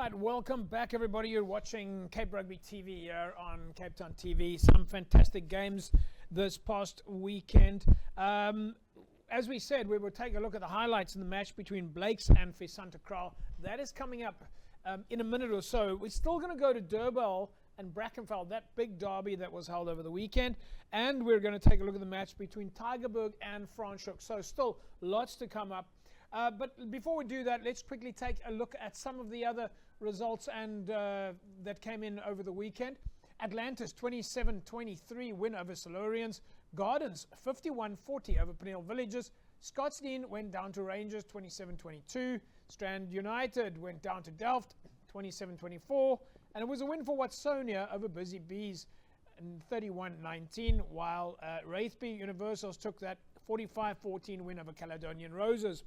Right, welcome back everybody. You're watching Cape Rugby TV here on Cape Town TV. Some fantastic games this past weekend. As we said, we will take a look at the highlights in the match between Blakes and Visanta Kraal. That is coming up in a minute or so. We're still going to go to Durban and Brackenfell, that big derby that was held over the weekend. And we're going to take a look at the match between Tygerberg and Franschhoek. So still lots to come up. But before we do that, let's quickly take a look at some of the other results and that came in over the weekend. Atlantis 27-23 win over Silurians. Gardens 51-40 over Peniel Villages. Scottsdene went down to Rangers 27-22. Strand United went down to Delft 27-24. And it was a win for Watsonia over Busy Bees 31-19, while Wraithby Universals took that 45-14 win over Caledonian Roses.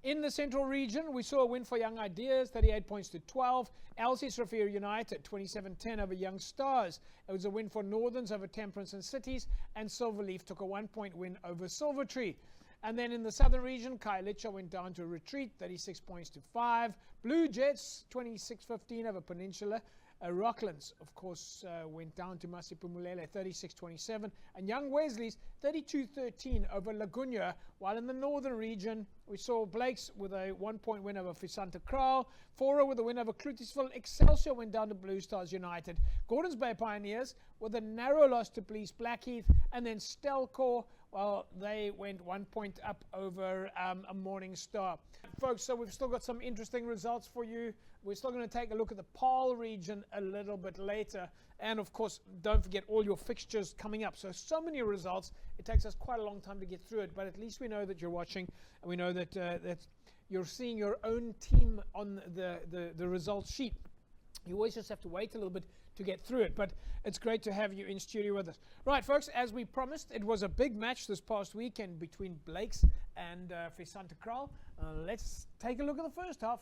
In the Central Region, we saw a win for Young Ideas, 38 points to 12. Elsie's Raffier United, 27-10 over Young Stars. It was a win for Northerns over Temperance and Cities, and Silverleaf took a 1-point win over Silvertree. And then in the Southern Region, Khayelitsha went down to Retreat, 36 points to 5. Blue Jets, 26-15 over Peninsula. Rocklands, of course, went down to Masipumulele, 36-27. And Young Wesley's, 32-13 over Laguna. While in the Northern Region, we saw Blakes with a 1-point win over Visanta Kraal. Fora with a win over Clutisville. Excelsior went down to Blue Stars United. Gordons Bay Pioneers with a narrow loss to Police Blackheath. And then Stelkor, well, they went 1 point up over a Morning Star. Folks, so we've still got some interesting results for you. We're still going to take a look at the Paarl region a little bit later. And of course, don't forget all your fixtures coming up. So many results. It takes us quite a long time to get through it, but at least we know that you're watching, and we know that that you're seeing your own team on the results sheet. You always just have to wait a little bit to get through it, but it's great to have you in studio with us. Right, folks, as we promised, it was a big match this past weekend between Blakes and Visanta Kraal. Let's take a look at the first half.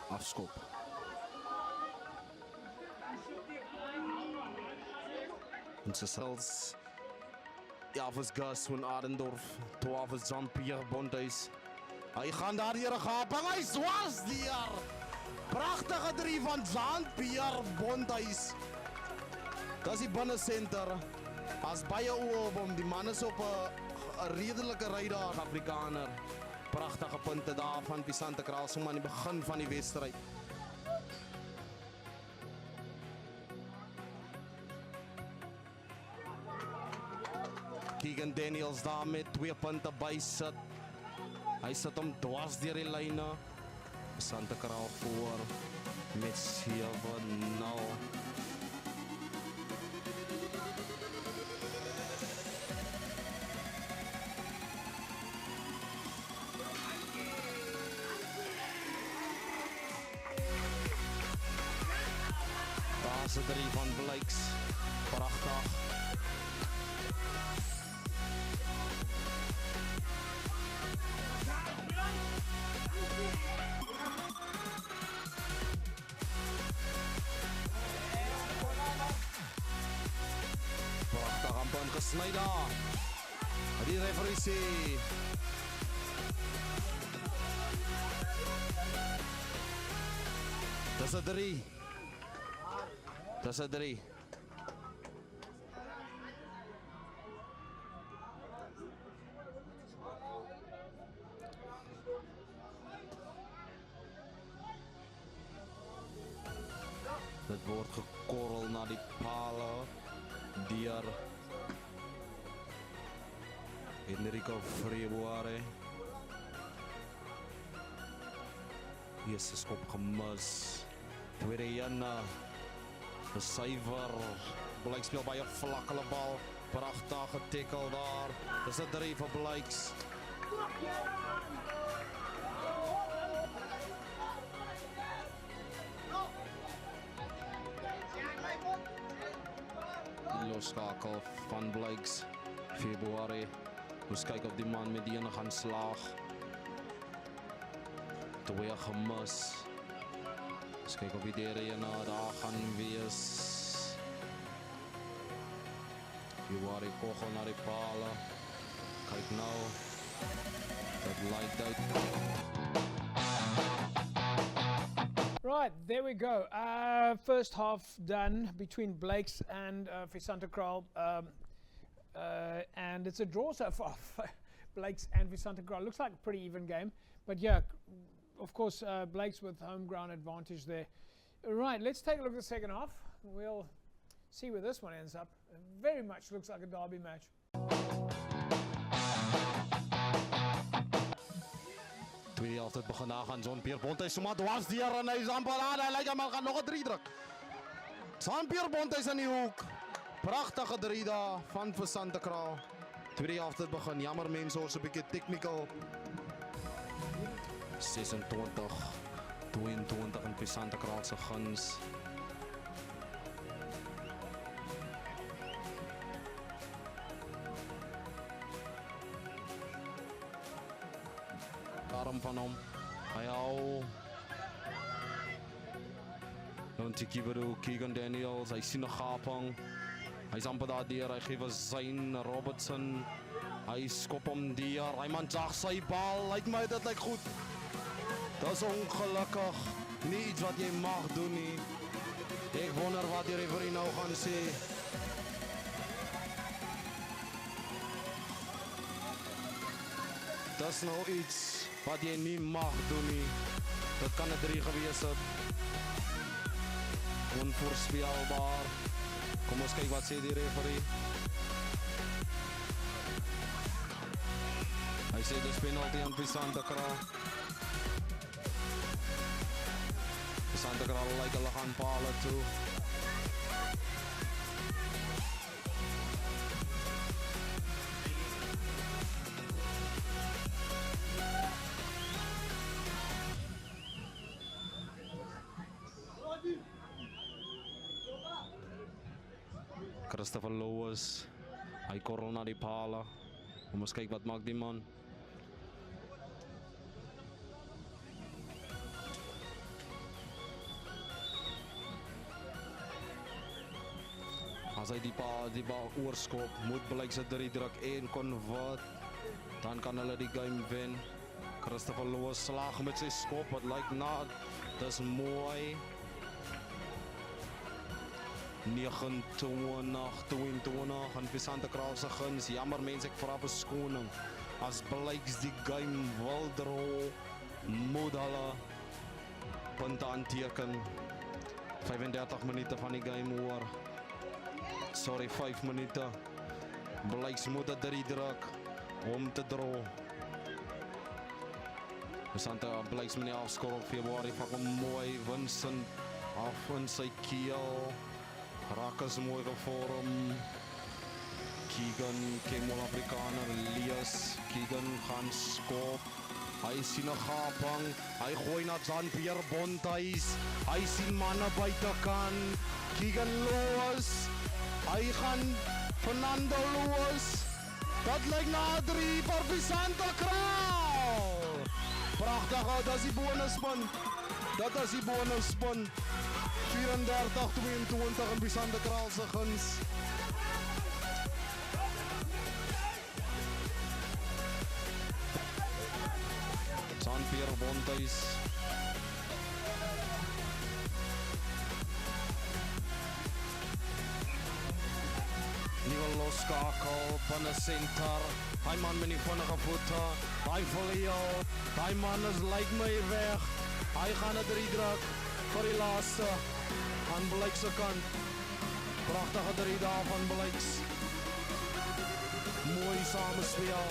Afskop. Ons selfs 11 is Gus van Adendorf, 12 is Jean-Pierre Bondhuis. Hy gaan daar hier gaping, hy swaas deur. Pragtige 3 van Jean-Pierre Bondhuis. Dis die binnensenter. As baie oë op hom, die man is op 'n redelike ry daar, Afrikaner. Pragtige punte daar van Visanta Kraal, sommer aan die begin van die wedstryd. Keegan Daniels daar met 2 punte bysit. Hy sit hom dwars deur die lyne. Visanta Kraal voor met 7-0. Daar is 3 van Blakes. Pragtig. Prachtig aan punt gesny daar. Die referee sê dis 'n 3. Dis 'n 3. Dit word gekorrel na die pale deur Enrico Februari. Jesus skop gemis. Tweede Jana. Besuiver. Blakes speel baie vlak hulle bal. Pragtige tackle daar. Dis 'n 3 vir Blakes. Loskakel van Blakes. Februari. Moes kyk of die man met die ene gaan slaag. 2 gemis. Eens kyk of die derde ene daar gaan wees. Februari kogel na die pale. Kyk nou. Dit lyk uit. Right, there we go. First half done between Blake's and Visanta Kral. And it's a draw so far. Blake's and Visanta Kral. Looks like a pretty even game. But yeah, of course, Blake's with home ground advantage there. Right, let's take a look at the second half. We'll see where this one ends up. It very much looks like a derby match. Tweede helft het begin nagaan. Jean-Pierre Bonte sommer dwars deur en hy is amper aan. Hy lyk maar gaan nog 'n 3 druk. Jean-Pierre Bonte is in die hoek. Pragtige 3 daar van Visanta Kral. Tweede helft het begin. Jammer mense, ons 'n bietjie technical. 26-22 in Visanta Kral se guns. Arm van hom. Hy hou. Dan Tikibero, Keegan Daniels, hy sien 'n gaping. Hy's amper daar deur, hy gee vir Zane Robertson. Hy skop hom deur. Hy man jag sy bal. Lyk my dit lyk goed. Dis ongelukkig. Nie iets wat jy mag doen nie. Ek wonder wat die referee nou gaan sê. Dis nou iets wat jy nie mag doen nie. Dit kan 'n 3 gewees het. Onvoorspelbaar. Kom ons kyk wat sê die referee. Hy sê dis penalty aan Visanta Kral. Visanta Kral lyk hulle gaan paal toe. Christopher Lewis, hy korrel na die pale. Kom ons kyk wat maak die man. As hy die bal oorskop, moet Blake se 3 druk en convert, dan kan hulle die game wen. Christopher Lewis slag met sy skop, wat lyk na, dis mooi. 29-22 en Visanta Kral se guns. Jammer mense, ek vra verskoning. As Blakes die game wil draw, moet hulle punte aanteken. 35 minute van die game oor. Sorry, 5 minute. Blakes moet 'n 3 druk om te draw. Visanta Blakes met die afskor op Februarie, pak hom mooi, Vincent af in sy keel. Raak is mooi gevorm. Keegan, Kemol Afrikaner, Elias. Keegan gaan skop. Hy sien 'n gaping. Hy gooi na Jean-Pierre Bonte. Hy sien manne buitekant. Keegan Lewis. Hy gaan Fernando Lewis. Dat lyk na 3 vir Visanta Kral. Pragtig, dat is die bonuspunt. Dat is die bonuspunt. 34-22 in Visanta Kral se guns. Jean-Pierre Bonte. Nieuwe loskakel van 'n center. Hy man met die vinnige voete. Hy volley. Hy man is lyk my weg. Hy gaan 'n 3 druk vir die laaste aan Blake se kant. Pragtige 3 daar van Blakes. Mooi samespel.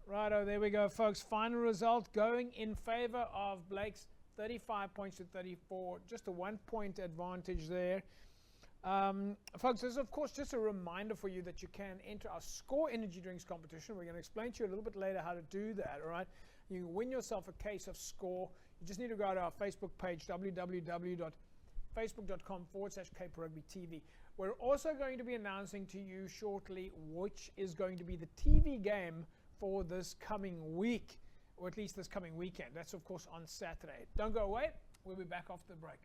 Righto, there we go, folks. Final result going in favor of Blake's, 35 points to 34. Just a 1-point advantage there. Folks, this is of course just a reminder for you that you can enter our Score Energy Drinks competition. We're going to explain to you a little bit later how to do that, all right? You can win yourself a case of Score. You just need to go to our Facebook page, www.facebook.com/Cape Rugby TV. We're also going to be announcing to you shortly which is going to be the TV game for this coming week, or at least this coming weekend. That's of course on Saturday. Don't go away. We'll be back after the break.